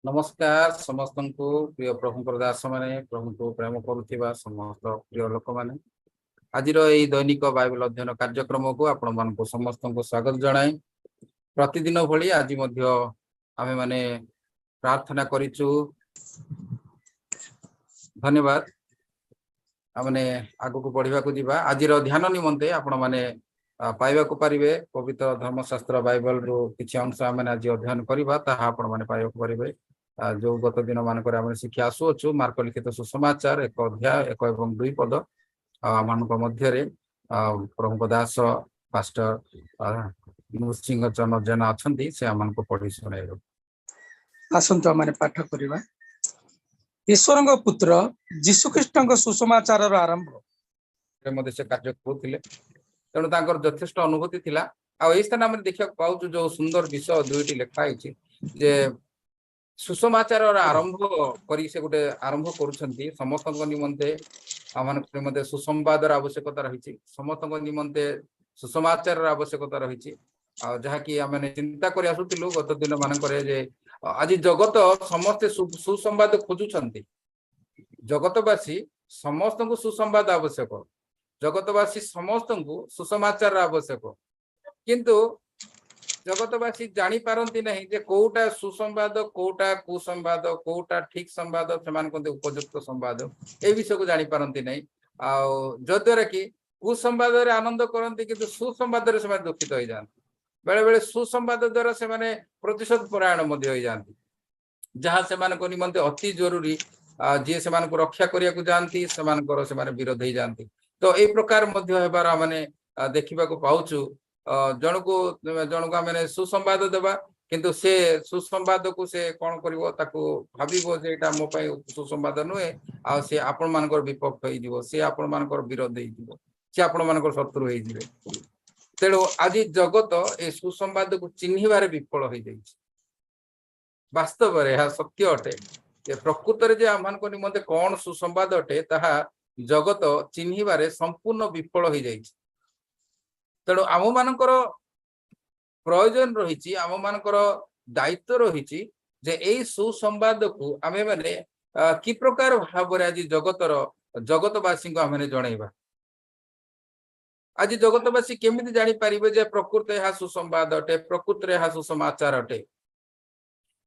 नमस्कार समस्त को प्रिय प्रभु दास माने प्रभु को प्रेम करुवा समस्त प्रिय लोक मैंने आज दैनिक बाइबल अध्ययन कार्यक्रम को आपण मान समस्त को स्वागत जनाए। प्रतिदिन भली आज आमे माने प्रार्थना करिचु। धन्यवाद। आमने आगु को बढ़िया को दिबा। आज ध्यान निमंते आपण माने पाइबा को पारिबे पवित्र धर्मशास्त्र बाइबल रो किछि अंश आमे आज अध्ययन करिबा ताहा आपण माने पाइबा को पारिबे। जो गत दिन मानक शिक्षा आसुचु मार्क लिखित सुसमाचार 1 अध्याय 1 एवं 2 पद मानक मध्य प्रभु दास पास्टर नृसिंह चंद्र जेना अछंती से आमन को पढ़ी सुनाइबो। आसंतो माने पाठ करिबा। ईश्वरंग पुत्र जीशु ख्रीष्टंग सुसमाचार रो आरंभ रे मध्ये से कार्य करथिले तेणु तांकर यथेष्ट अनुभूति थिला। आ एई स्थान हम देखिया पाउचु जो सुंदर विषय दुईटी लेखा आइछि जे सुसमाचार आरंभ करी से गोटे आरंभ करुछंती। समस्त निमंते आमान निमंते सुसंवादर आवश्यकता रही, समस्त निमंते सुसमाचार आवश्यकता रही। जहा कि आमे चिंता करि आसुतिलु गत दिन मानक जे आज जगत समस्ते सुसंवाद खोजुछंती। जगतवासी समस्त को सुसंवाद आवश्यक, जगतवासी समस्त को सुसमाचार आवश्यक, किंतु जगतवासी जानी पारंती नहीं जे कोटा सुसंवाद कोटा कुसंवाद कोटा ठीक संवाद से उपयुक्त संवाद ए विषय को जानी पारंती नहीं। जद्वारा कि कुसंवाद रे आनंद करंती किंतु सुसंवाद रे से दुखित हो जाती। बेले बेले सुसंवाद द्वारा से प्रतिशोध परायण मध्य हो जाती, जहाँ से निमंते अति जरूरी जी से रक्षा करिया को जानती से विरोध हो जाती। तो ए प्रकार मध्य हेबार माने देखिबा को पाउचु। जन को मैंने सुसंवाद देवा किंतु से सुसंवाद को से कौन करिवो ताको भाबिबो जे एटा मो पय सुसंवाद नुहे आ से आपण मानकर विपक्ष होई दिबो, से आपण मानकर विरोध होई दिबो, से आपण मानकर शत्रु होई दिबे। तेणु आज जगत ए सुसंवाद को चिन्हिबारे विफल होई जाइछि। वास्तव रे हा सत्य अटे जे प्रकृत रे जे आमान को निमंते कोन सुसंवाद अटे ताहा जगत चिन्हिबारे संपूर्ण विफल होई जाइछि। तेणु आम मानकर प्रयोजन रही, आम मानकर दायित्व रही जे एई सुसंवाद को आमे माने कि प्रकार भाव आज जगतवासी को आमे जणैबा। आज जगतवासी केमिति जानी पारिबे जे प्रकृत यह सुसंवाद अटे, प्रकृत यह सुसमाचार अटे।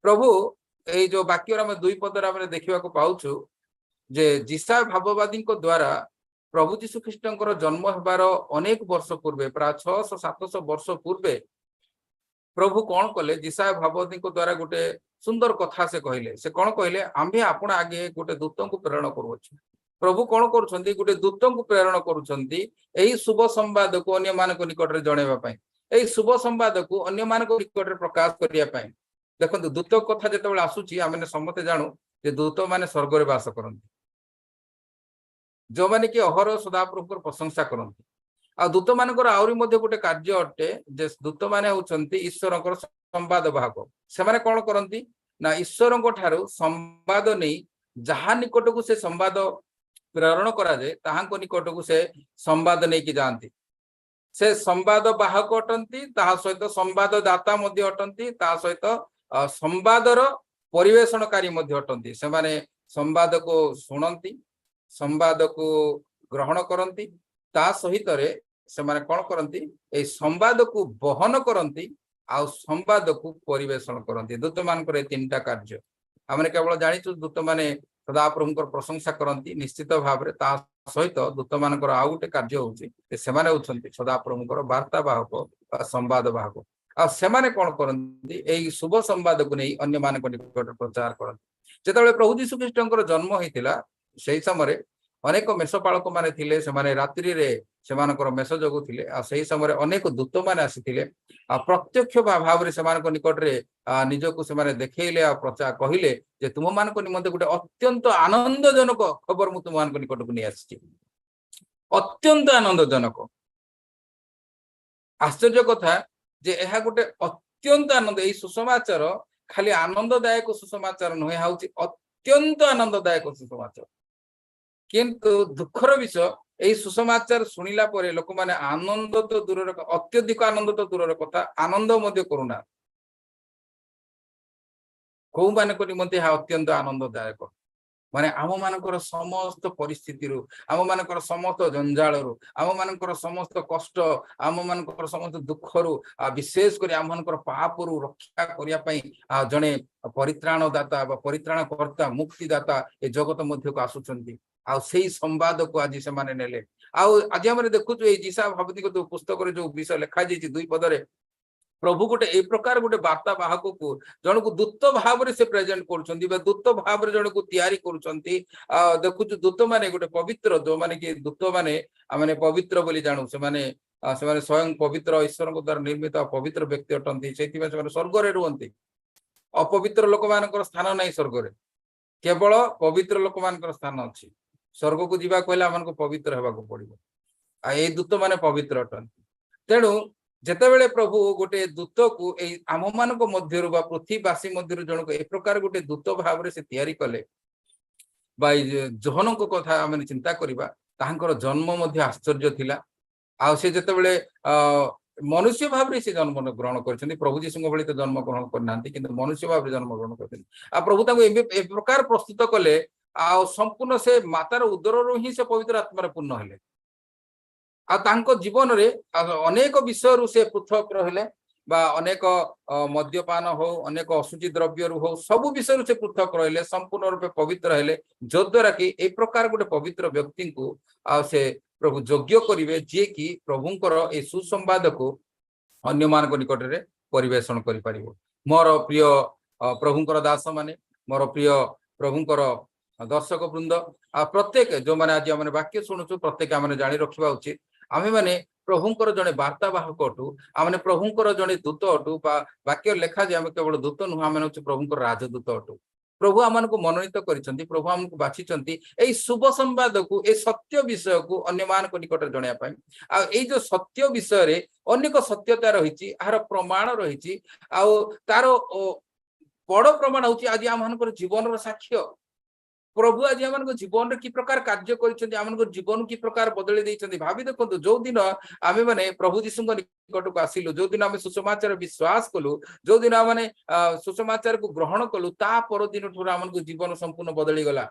प्रभु ए जो वाक्य आम 2 पद देखा पाउछु जे जिसा भाववादी द्वारा प्रभु जीशु ख्रीष्टंकर जन्म हेबार अनेक वर्ष पूर्वे प्राय 600-700 वर्ष पूर्वे प्रभु कौन कले जिसा भाववादी द्वारा गोटे सुंदर कथा से कहले। से कौन कहले आम्भे आपण आगे गोटे दूत को प्रेरण करूछु। प्रभु कौन करुछंती गोटे दूत को प्रेरण करुछंती एही शुभ संवाद को अन्य मानक निकट रे जणैबा पई, एही शुभ संवाद को अन्य मानक निकट रे प्रकाश करिया पई। देखंतु दूत कथा जेतेबेले आसुची आमे समते जानु जे दूत माने स्वर्ग रे वास करंती, जो माने कि अहर सदाप्रभुकर प्रशंसा करती। आ दूत मानकर आउरी मध्ये गोटे कार्य अटे जे दूत माने होचंती ईश्वरकर संवाद वाहक। से माने कोन करंती ना ईश्वरଙ୍କ ठारू संवाद नै जहा निकट को से संवाद प्रेरण करा जाय ताहांको निकट को से संवाद नै कि जानती। से संवाद वाहक अटंती, ताहा सहित संवाद दाता मध्ये अटंती, ताहा सहित संवादर परिवेशनकारी मध्ये अटंती। से माने संवाद को सुनंती, संवाद को ग्रहण करती, ता सहित रे से माने कौन करती ए संवाद को बहन करती आ संवाद को परिवेशन करती। दूत मानकर 3टा कार्य आमने केवल जानिछु। दूत माने सदाप्रभुकर प्रशंसा करती निश्चित भाव रे, ता सहित दूत मानकर आ गोटे कार्य होउची से माने होचंती सदाप्रभुकर वार्ता वाहक संवाद वाहक। आ से माने कौन करती ए शुभ संवाद को नहीं अन्य मानक निकट प्रचार करती। जेतेबेले प्रभु जीशु ख्रीष्टंकर जन्म होइतिला से समय अनेक मेषपालक माने थिले, से माने रात्रि रे सेमानकर मेष जगु थिले। आ सेही समय अनेक दूत माने आसीथिले। आ प्रत्यक्ष भाव रे सेमानक निकट रे निजको से माने देखैले आ प्रचार कहिले जे तुम मानक निमंते गोटे अत्यंत आनंदजनक खबर मु तुम मानक निकट को नि आछि। अत्यंत आनंदजनक आश्चर्य कथा जे एहा गोटे अत्यंत आनंद एई सुसमाचार खाली आनंददायक सुसमाचार नहे, हाउची अत्यंत आनंददायक सुसमाचार। किंतु दुखर विषय यही सुसमाचार शुणिला परे लोक माने आनंद तो दूर अत्यधिक आनंद तो दूर कथा आनंद मध्य करुना କୋଉ ମାନଙ୍କ ନିମନ୍ତେ ଏହା ଅତ୍ୟନ୍ତ ଆନନ୍ଦଦାୟକ ମାନେ ଆମ ମାନଙ୍କର ସମସ୍ତ ପରିସ୍ଥିତିରୁ ଆମ ମାନଙ୍କର ସମସ୍ତ ଜଞ୍ଜାଳରୁ ଆମ ମାନଙ୍କର ସମସ୍ତ କଷ୍ଟ ଆମ ମାନଙ୍କର ସମସ୍ତ ଦୁଃଖରୁ ବିଶେଷ କରି ଆମ ମାନଙ୍କର ପାପରୁ ରକ୍ଷା କରିବା ପାଇଁ ଜଣେ ପରିତ୍ରାଣ ଦାତା ବା ପରିତ୍ରାଣ କର୍ତ୍ତା ମୁକ୍ତିଦାତା ଏ ଜଗତ ମଧ୍ୟକୁ ଆସୁଛନ୍ତି ଆଉ ସେଇ ସମ୍ବାଦକୁ ଆଜି ସେମାନେ ନେଲେ ଆଉ ଆଜି ଆମେ ଦେଖୁଛୁ ଏଇ ଯିଶା ଭାବତୀଙ୍କ ଯୋଉ ପୁସ୍ତକରେ ଯୋଉ ବିଷୟ ଲେଖାଯାଇଛି 2 ପଦରେ प्रभु गोटे ए प्रकार गोटे वार्ता बाहक को जन को दूत भाव से प्रेजेंट कर दूत भाव जन को तैयारी कर देखु दूत माने गोटे पवित्र जो माने कि दूत माने माने पवित्र बोली जानू से माने स्वयं पवित्र ईश्वर द्वारा निर्मित पवित्र व्यक्ति अटंती से स्वर्ग रे रुहंती अपवित्र लोक मान स्थान नहीं स्वर्ग रे केवल पवित्र लोक मान स्थान अच्छी स्वर्ग को जीवा कहले हमन पवित्र होगा पड़ो आ ये दूत माने पवित्र अटंती तेणु जेतेबेले प्रभु गोटे दूत को आम मान मध्य पृथ्वीवासी मध्य जन को ए प्रकार गोटे दूत भाव से तैयारी कले जोहन को कथा आम चिंता करवा तांकर जन्म मध्य आश्चर्य थिला आ से जेतेबेले मनुष्य भाव से जन्म ग्रहण कर प्रभु जीशु भली तो जन्म ग्रहण करना किंतु मनुष्य भाव जन्म ग्रहण कर प्रभु ए प्रकार प्रस्तुत कले आ संपूर्ण से मातार उदर ही से पवित्र आत्मार पूर्ण हेले जीवन रे अनेक विषय से पृथक रहिले अनेक मद्यपान हो अनेक अशुचि द्रव्य हो सब विषय से पृथक रहिले संपूर्ण रूपे पवित्र हेले जो द्वारा कि ए प्रकार गोटे पवित्र व्यक्ति को से प्रभु योग्य करिवे जे कि प्रभुंकर ए सुसंवाद को अन्य मान निकट रे परिवेषण करि परिबो मोर प्रिय प्रभुंकर दास माने मोर प्रिय प्रभुंकर दर्शक वृंद प्रत्येक जो माने आज आम वाक्य शुणुचु प्रत्येक आम जानी रखा उचित आमे माने प्रभुंकर जड़े वार्तावाहक अटू आम प्रभुंकर जड़े दूत अटू वाक्य लेखा जे आम केवल दूत नुह आम हूँ प्रभुंकर राजदूत अटू प्रभु आम मनोनीत कर प्रभु आमको बाछिंट शुभ संवाद को ए सत्य विषय को अन्य मान निकट जनापी आई जो सत्य विषय अनेक सत्यता रही प्रमाण रही तार बड़ प्रमाण हूँ आज आम जीवन साक्ष्य प्रभु आज आम जीवन कि प्रकार कार्य कर जीवन कि प्रकार बदल भावी देखो जो दिन आम मैंने प्रभु जीशु निकट को आसिलु जो दिन आम सुसमाचार विश्वास कलु जो दिन आम सुसमाचार को ग्रहण कलु ता पर दिन ठूर आम जीवन संपूर्ण बदली गला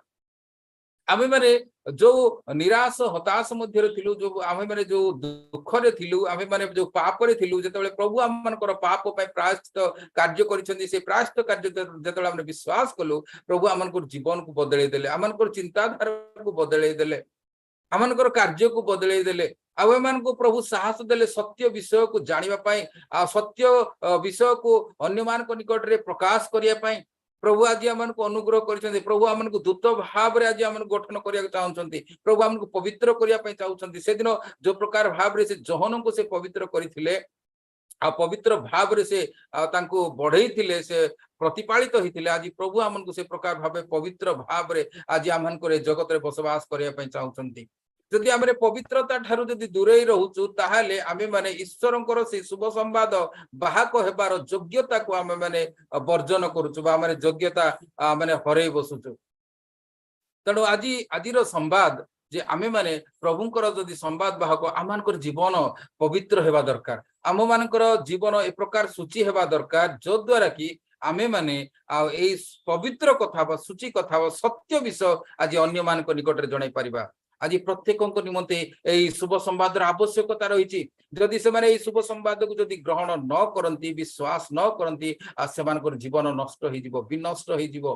आम मैंने जो निराश हताश मध्य थिलु जो आम मैंने जो दुख रे थिलु आम मैंने जो पाप रे थिलु जेतेबेले प्रभु आम मानकर पाप पय प्रायश्चित कार्य करिसेंती से प्रायश्चित कार्य जेतेबेले आम विश्वास कलु प्रभु आमनकर जीवन को बदलै देले आमनकर चिंताधारा को बदलै देले आमनकर कार्य को बदलै देले आउ एमान को प्रभु साहस देले सत्य विषय को जानिबा पय सत्य विषय को अन्य मान को निकट रे प्रकाश करिया पय प्रभु आज आम अनुग्रह कर प्रभु आम दूत भाव आज आम गठन करने चाहते प्रभु आमको पवित्र करने चाहते से दिन जो प्रकार भाव से जहन को से पवित्र करते पवित्र भाव से बढ़ई से प्रतिपालित होते आज प्रभु आमको से प्रकार भाव पवित्र भाव आज आम जगत में बसवास करने चाहते जदि आम पवित्रता ठारू जदि दूरे रोचु ताहले आमे माने ईश्वरंकर से शुभ संवाद बाहक हेबार योग्यता को आमे माने वर्जन करूचु बा माने योग्यता माने हरई बसुचु तेणु आजिर संवाद जे आमे माने प्रभुंकर जदि संवाद बाहक आमनकर जीवन पवित्र हेबा दरकार आम मानकर जीवन ए प्रकार सूची हेबा दरकार जो द्वारा कि आमे माने ए पवित्र कथा बा सूची कथा बा सत्य विषय आज अन्य मानक निकट रे जणाई परिबा आज प्रत्येक निमंते यही शुभ संवाद आवश्यकता रही जदि से शुभ संवाद को जदि ग्रहण न करती विश्वास न करती से जीवन नष्ट हो विनष्ट हो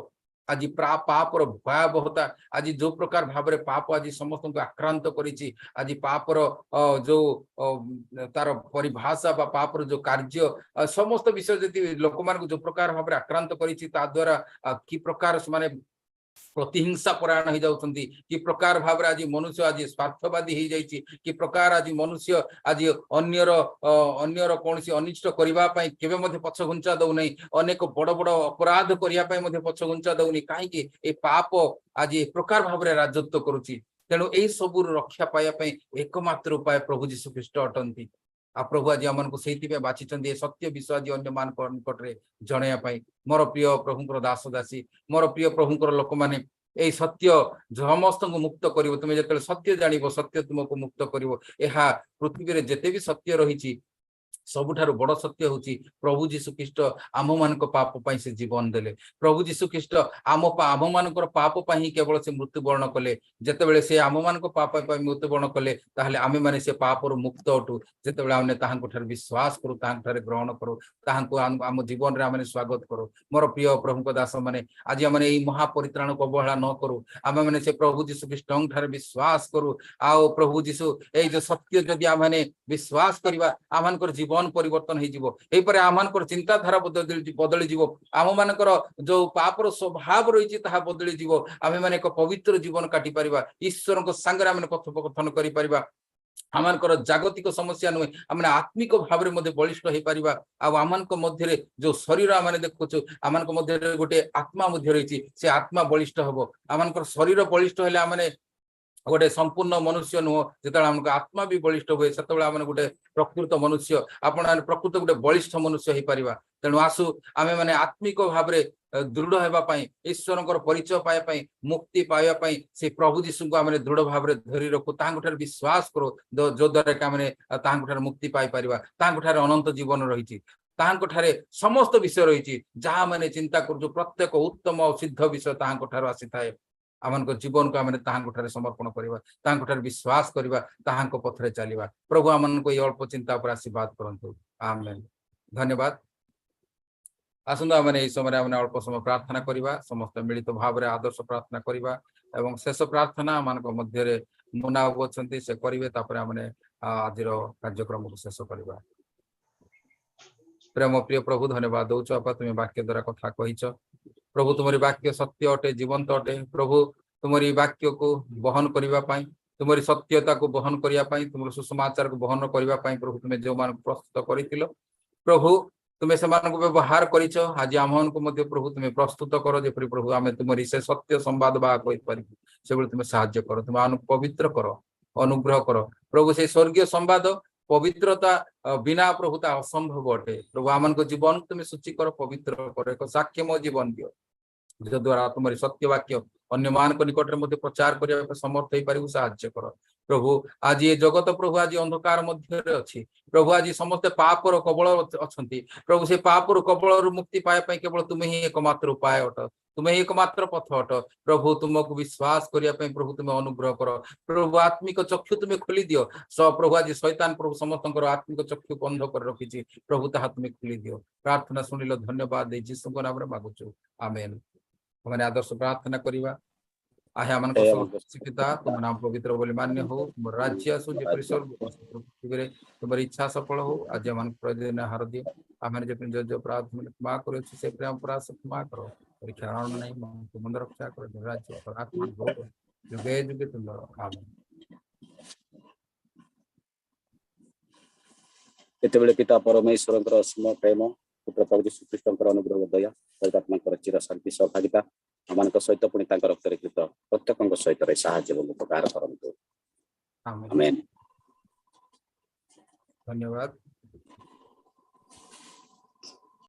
आज पापर भयावहता आज जो प्रकार भाव में पाप आज समस्त को आक्रांत करी आज पापर जो तार परिभाषा बा पापर जो कार्य समस्त विषय जदि लोक मान जो प्रकार भाव में आक्रांत करी द्वारा कि प्रकार से प्रतिहिंसा परायण हो जाउछंती कि प्रकार भाव आज मनुष्य आज स्वार्थवादी हो जाइए कि प्रकार आज मनुष्य आज अन्यर कौन अनिष्ट करने केवे मध्य पछ घुंचा दौना अनेक बड़ बड़ अपराध करने पछ घुंचा दौनी कहीं पाप आज ए प्रकार भाव में राजत्व करुच्ची तेणु यही सबू रक्षा पाइबापी एकमात्र उपाय प्रभु जीशु ख्रीष्ट अटंती आ प्रभु आज आम को से बाछिंट सत्य विषय आज अन्य मान निकट में जनापी मोर प्रिय प्रभुंकर दास दासी मोर प्रिय प्रभुंकर लोक मैंने यही सत्य समस्त को मुक्त कर तुम्हें जो सत्य जान सत्य तुमको मुक्त कर पृथ्वी में जिते भी सत्य रही ସବୁଠାରୁ ବଡ ସତ୍ୟ ହେଉଛି ପ୍ରଭୁ ଯୀଶୁ ଖ୍ରୀଷ୍ଟ ଆମମାନଙ୍କ ପାପ ପାଇଁ ସେ ଜୀବନ ଦେଲେ। ପ୍ରଭୁ ଯୀଶୁ ଖ୍ରୀଷ୍ଟ ଆମମାନଙ୍କର ପାପ ପାଇଁ ହିଁ କେବଳ ସେ ମୃତ୍ୟୁବରଣ କଲେ। ଯେତେବେଳେ ସେ ଆମମାନଙ୍କ ପାପ ପାଇଁ ମୃତ୍ୟୁବରଣ କଲେ ତାହେଲେ ଆମେମାନେ ସେ ପାପରୁ ମୁକ୍ତ ଅଟୁ। ଯେତେବେଳେ ଆମେ ତାହାଙ୍କ ଠାରେ ବିଶ୍ୱାସ କରୁ, ତାହାଙ୍କ ଠାରେ ଗ୍ରହଣ କରୁ, ତାହାଙ୍କୁ ଆମ ଜୀବନରେ ଆମେ ସ୍ୱାଗତ କରୁ। ମୋର ପ୍ରିୟ ପ୍ରଭୁଙ୍କ ଦାସ ମାନେ, ଆଜି ଆମେ ଏଇ ମହାପରିତ୍ରାଣକୁ ଅବହେଳା ନ କରୁ। ଆମେମାନେ ସେ ପ୍ରଭୁ ଯୀଶୁ ଖ୍ରୀଷ୍ଟଙ୍କ ଠାରେ ବିଶ୍ୱାସ କରୁ। ଆଉ ପ୍ରଭୁ ଯୀଶୁ ଏଇ ଯୋଉ ସତ୍ୟ ଯଦି ଆମେ ବିଶ୍ୱାସ କରିବା, ଆମମାନଙ୍କର ଜୀବନ ପରିବର୍ତ୍ତନ ହେଇଯିବ। ଏହିପରି ଆମମାନଙ୍କର ଚିନ୍ତାଧାରା ବଦଳିଯିବ। ଆମମାନଙ୍କର ଯୋଉ ପାପର ସ୍ୱଭାବ ରହିଛି ତାହା ବଦଳିଯିବ। ଆମେମାନେ ଏକ ପବିତ୍ର ଜୀବନ କାଟି ପାରିବା। ଈଶ୍ୱରଙ୍କ ସାଙ୍ଗରେ ଆମେ କଥୋପକଥନ କରିପାରିବା। ଆମମାନଙ୍କର ଜାଗତିକ ସମସ୍ୟା ନୁହେଁ, ଆମେ ଆତ୍ମିକ ଭାବରେ ମଧ୍ୟ ବଳିଷ୍ଠ ହେଇପାରିବା। ଆଉ ଆମମାନଙ୍କ ମଧ୍ୟରେ ଯୋଉ ଶରୀର ଆମେ ଦେଖୁଛୁ, ଆମମାନଙ୍କ ମଧ୍ୟରେ ଗୋଟେ ଆତ୍ମା ମଧ୍ୟ ରହିଛି, ସେ ଆତ୍ମା ବଳିଷ୍ଠ ହବ। ଆମମାନଙ୍କର ଶରୀର ବଳିଷ୍ଠ ହେଲେ ଆମେ ଗୋଟେ ସମ୍ପୂର୍ଣ୍ଣ ମନୁଷ୍ୟ ନୁହଁ। ଯେତେବେଳେ ଆମକୁ ଆତ୍ମା ବି ବଳିଷ୍ଠ ହୁଏ, ସେତେବେଳେ ଆମେ ଗୋଟେ ପ୍ରକୃତ ମନୁଷ୍ୟ, ଆପଣ ପ୍ରକୃତ ଗୋଟେ ବଳିଷ୍ଠ ମନୁଷ୍ୟ ହେଇପାରିବା। ତେଣୁ ଆସୁ ଆମେ ମାନେ ଆତ୍ମିକ ଭାବରେ ଦୃଢ ହେବା ପାଇଁ, ଈଶ୍ୱରଙ୍କର ପରିଚୟ ପାଇବା ପାଇଁ, ମୁକ୍ତି ପାଇବା ପାଇଁ ସେ ପ୍ରଭୁ ଯୀଶୁଙ୍କୁ ଆମେ ଦୃଢ ଭାବରେ ଧରି ରଖୁ, ତାହାଙ୍କ ଠାରେ ବିଶ୍ୱାସ କରୁ, ଯୋଦ୍ୱାରା କି ଆମେ ତାହାଙ୍କ ଠାରେ ମୁକ୍ତି ପାଇପାରିବା। ତାହାଙ୍କ ଠାରେ ଅନନ୍ତ ଜୀବନ ରହିଛି, ତାହାଙ୍କ ଠାରେ ସମସ୍ତ ବିଷୟ ରହିଛି। ଯାହା ମାନେ ଚିନ୍ତା କରୁଛୁ ପ୍ରତ୍ୟେକ ଉତ୍ତମ ଓ ସିଦ୍ଧ ବିଷୟ ତାହାଙ୍କ ଠାରୁ ଆସିଥାଏ। ଆମମାନଙ୍କ ଜୀବନକୁ ଆମେ ତାହାଙ୍କ ଠାରେ ସମର୍ପଣ କରିବା, ତାହାଙ୍କ ଠାରେ ବିଶ୍ୱାସ କରିବା, ତାହାଙ୍କ ପଥରେ ଚାଲିବା। ପ୍ରଭୁ ଆମମାନଙ୍କୁ ଏଇ ଅଳ୍ପ ଚିନ୍ତା ଉପରେ ଆଶୀର୍ବାଦ କରନ୍ତୁ। ଆମେନ୍। ଧନ୍ୟବାଦ। ଆସନ୍ତୁ ଆମେ ଏଇ ସମୟରେ ଆମେ ଅଳ୍ପ ସମୟ ପ୍ରାର୍ଥନା କରିବା, ସମସ୍ତେ ମିଳିତ ଭାବରେ ଆଦର୍ଶ ପ୍ରାର୍ଥନା କରିବା ଏବଂ ଶେଷ ପ୍ରାର୍ଥନା ଆମମାନଙ୍କ ମଧ୍ୟରେ ମୁନା ବାବୁ ଅଛନ୍ତି, ସେ କରିବେ। ତାପରେ ଆମେ ଆଜିର କାର୍ଯ୍ୟକ୍ରମକୁ ଶେଷ କରିବା। ପ୍ରେମ ପ୍ରିୟ ପ୍ରଭୁ, ଧନ୍ୟବାଦ ଦଉଛୁ ବାପା, ତୁମେ ବାକ୍ୟ ଦ୍ୱାରା କଥା କହିଛ। ପ୍ରଭୁ ତୁମରି ବାକ୍ୟ ସତ୍ୟ ଅଟେ, ଜୀବନ୍ତ ଅଟେ। ପ୍ରଭୁ ତୁମରି ବାକ୍ୟକୁ ବହନ କରିବା ପାଇଁ, ତୁମରି ସତ୍ୟତାକୁ ବହନ କରିବା ପାଇଁ, ତୁମର ସୁସମାଚାରକୁ ବହନ କରିବା ପାଇଁ ପ୍ରଭୁ ତୁମେ ଯେଉଁମାନଙ୍କୁ ପ୍ରସ୍ତୁତ କରିଥିଲ, ପ୍ରଭୁ ତୁମେ ସେମାନଙ୍କୁ ବ୍ୟବହାର କରିଛ। ଆଜି ଆମମାନଙ୍କୁ ମଧ୍ୟ ପ୍ରଭୁ ତୁମେ ପ୍ରସ୍ତୁତ କର, ଯେପରି ପ୍ରଭୁ ଆମେ ତୁମରି ସେ ସତ୍ୟ ସମ୍ବାଦ ବାହକ ହୋଇପାରିବୁ। ସେଭଳି ତୁମେ ସାହାଯ୍ୟ କର, ତୁମେ ଆମକୁ ପବିତ୍ର କର, ଅନୁଗ୍ରହ କର। ପ୍ରଭୁ ସେ ସ୍ୱର୍ଗୀୟ ସମ୍ବାଦ ପବିତ୍ରତା ବିନା ପ୍ରଭୁ ତା ଅସମ୍ଭବ ଅଟେ। ପ୍ରଭୁ ଆମମାନଙ୍କ ଜୀବନ ତୁମେ ସୂଚି କର, ପବିତ୍ର କର, ଏକ ସାକ୍ଷ୍ୟମୟ ଜୀବନ ଦିଅ, ଯଦ୍ୱାରା ତୁମରି ସତ୍ୟ ବାକ୍ୟ ଅନ୍ୟମାନଙ୍କ ନିକଟରେ ମଧ୍ୟ ପ୍ରଚାର କରିବା ପାଇଁ ସମର୍ଥ ହେଇପାରିବୁ। ସାହାଯ୍ୟ କର ପ୍ରଭୁ। ଆଜି ଏ ଜଗତ ପ୍ରଭୁ ଆଜି ଅନ୍ଧକାର ମଧ୍ୟରେ ଅଛି ପ୍ରଭୁ। ଆଜି ସମସ୍ତେ ପାପର କବଳ ଅଛନ୍ତି ପ୍ରଭୁ। ସେ ପାପର କବଳରୁ ମୁକ୍ତି ପାଇବା ପାଇଁ କେବଳ ତୁମେ ହିଁ ଏକମାତ୍ର ଉପାୟ ଅଟ, ତୁମେ ହିଁ ଏକମାତ୍ର ପଥ ଅଟ ପ୍ରଭୁ। ତୁମକୁ ବିଶ୍ୱାସ କରିବା ପାଇଁ ପ୍ରଭୁ ତୁମେ ଅନୁଗ୍ରହ କର ପ୍ରଭୁ। ଆତ୍ମିକ ଚକ୍ଷୁ ତୁମେ ଖୋଲି ଦିଅ ପ୍ରଭୁ। ଆଜି ଶୈତାନ ପ୍ରଭୁ ସମସ୍ତଙ୍କର ଆତ୍ମିକ ଚକ୍ଷୁ ବନ୍ଧ କରି ରଖିଛି ପ୍ରଭୁ, ତାହା ତୁମେ ଖୋଲି ଦିଅ। ପ୍ରାର୍ଥନା ଶୁଣିଲ, ଧନ୍ୟବାଦ ଦେଇ ଯୀଶୁଙ୍କ ନାମରେ ମାଗୁଛୁ, ଆମେନ୍। ଆମେ ଆଦର୍ଶ ପ୍ରାର୍ଥନା କରିବା। ଆହେ ଆମମାନଙ୍କ ପିତା, ତୁମ ନାମ ପବିତ୍ର ବୋଲି ମାନ୍ୟ ହଉ, ତୁମର ରାଜ୍ୟ ଆସୁ ଯେପରି ପୃଥିବୀରେ ତୁମର ଇଚ୍ଛା ସଫଳ ହଉ। ଆଜି ଆମମାନଙ୍କୁ ପ୍ରତିଦିନ ଆହାର ଦିଅ। ଆମେ ଯେପରି ପ୍ରାର୍ଥନା କ୍ଷମା କରୁଅଛୁ, ସେପରି ଆମ ପ୍ରୟାସ କ୍ଷମା କର। ପରୀକ୍ଷା ନାହିଁ, ମନ୍ଦ ରକ୍ଷା କର। ରାଜ୍ୟ ଯୁଗେ ଯୁଗେ ତୁମର, ଆମେନ୍। ଯେତେବେଳେ ପିତା ପରମେଶ୍ୱରଙ୍କର ଅସୀମ ପ୍ରେମ, ପୁତ୍ର ପ୍ରଭୁ ଯୀଶୁ ଖ୍ରୀଷ୍ଟଙ୍କର ଅନୁଗ୍ରହ, ଦୟା, ପବିତ୍ରାତ୍ମାଙ୍କର ଚିର ଶାନ୍ତି ସହଭାଗିତା ଆମମାନଙ୍କ ସହିତ, ପୁଣି ତାଙ୍କ ରକ୍ତରେ କୃତ ପ୍ରତ୍ୟେକଙ୍କ ସହିତ ସାହାଯ୍ୟ ଏବଂ ଉପକାର କରନ୍ତୁ, ଆମେନ୍। ଧନ୍ୟବାଦ।